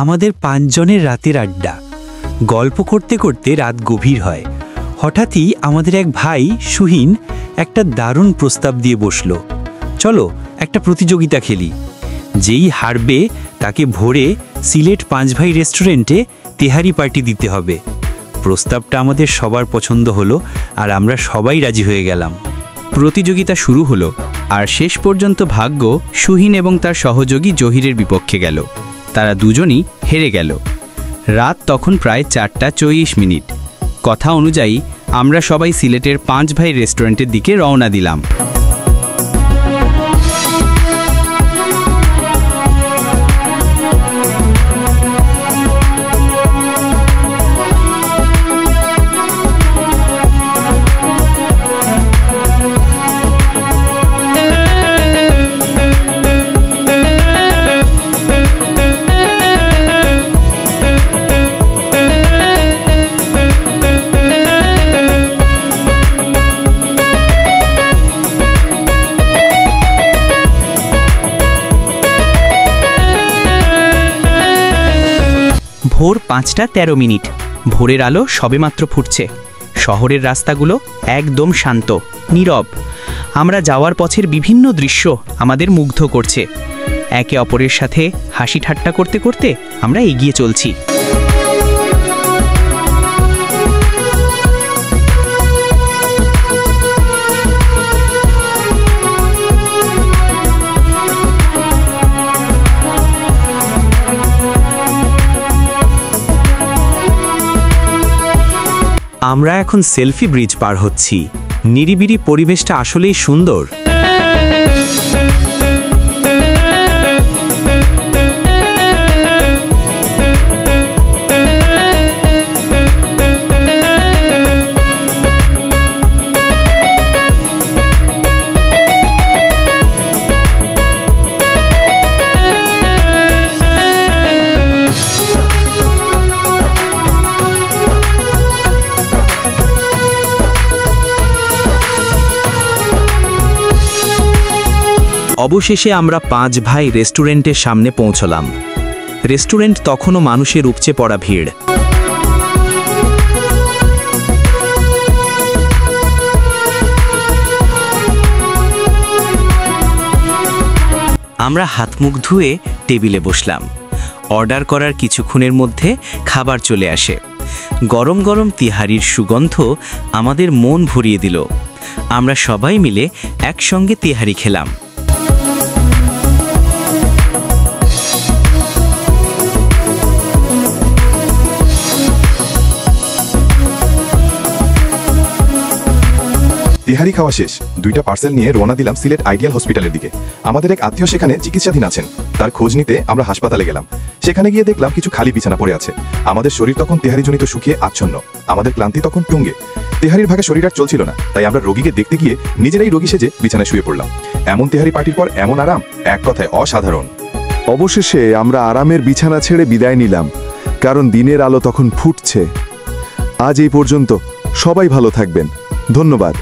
আমাদের 5 জনের রাতের আড্ডা। গল্প করতে করতে রাত গভীর হয়। হঠাৎই আমাদের এক ভাই সুহিন একটা দারুণ প্রস্তাব দিয়ে বসল, চলো একটা প্রতিযোগিতা খেলি। যেই হারবে তাকে ভোরে সিলেট 5 ভাই রেস্টুরেন্টে তেহারি পার্টি দিতে হবে। প্রস্তাবটা আমাদের সবার পছন্দ হলো আর আমরা সবাই রাজি হয়ে গেলাম। প্রতিযোগিতা শুরু হলো আর শেষ পর্যন্ত ভাগ্য সুহিন এবং তার সহযোগী জহিরের বিপক্ষে গেল। তারা দুজনই হেরে গেল। রাত তখন প্রায় 4:40। কথা অনুযায়ী আমরা সবাই সিলেটের 5 ভাই রেস্টুরেন্টের দিকে রওনা দিলাম। ভোর 5:13। ভোরের আলো সবেমাত্র ফুটছে। শহরের রাস্তাগুলো একদম শান্ত, নীরব। আমরা যাওয়ার পথের বিভিন্ন দৃশ্য আমাদের মুগ্ধ করছে। একে অপরের সাথে হাসি ঠাট্টা করতে করতে আমরা এগিয়ে চলছি। আমরা এখন সেলফি ব্রিজ পার হচ্ছি। নিরিবিলি পরিবেশটা আসলেই সুন্দর। অবশেষে আমরা 5 ভাই রেস্টুরেন্টের সামনে পৌঁছলাম। রেস্টুরেন্ট তখনও মানুষের উপচে পড়া ভিড়। আমরা হাত মুখ ধুয়ে টেবিলে বসলাম। অর্ডার করার কিছুক্ষণের মধ্যে খাবার চলে আসে। গরম গরম তিহারির সুগন্ধ আমাদের মন ভরিয়ে দিল। আমরা সবাই মিলে একসঙ্গে তিহারি খেলাম। তেহারি খাওয়া শেষ। 2টা পার্সেল নিয়ে রওনা দিলাম সিলেট আইডিয়াল হসপিটালের দিকে। আমাদের এক আত্মীয় সেখানে চিকিৎসাধীন আছেন। তার খোঁজ নিতে আমরা হাসপাতালে গেলাম। সেখানে গিয়ে দেখলাম কিছু খালি বিছানা পড়ে আছে। আমাদের শরীর তখন তেহারিজনিত শুকিয়ে আচ্ছন্ন। আমাদের ক্লান্তি তখন তুঙ্গে। তেহারির ভাগে শরীর আর চলছিল না, তাই আমরা রোগীকে দেখতে গিয়ে নিজেরাই রোগী সেজে বিছানায় শুয়ে পড়লাম। এমন তেহারি পার্টির পর এমন আরাম, এক কথায় অসাধারণ। অবশেষে আমরা আরামের বিছানা ছেড়ে বিদায় নিলাম, কারণ দিনের আলো তখন ফুটছে। আজ এই পর্যন্ত। সবাই ভালো থাকবেন। ধন্যবাদ।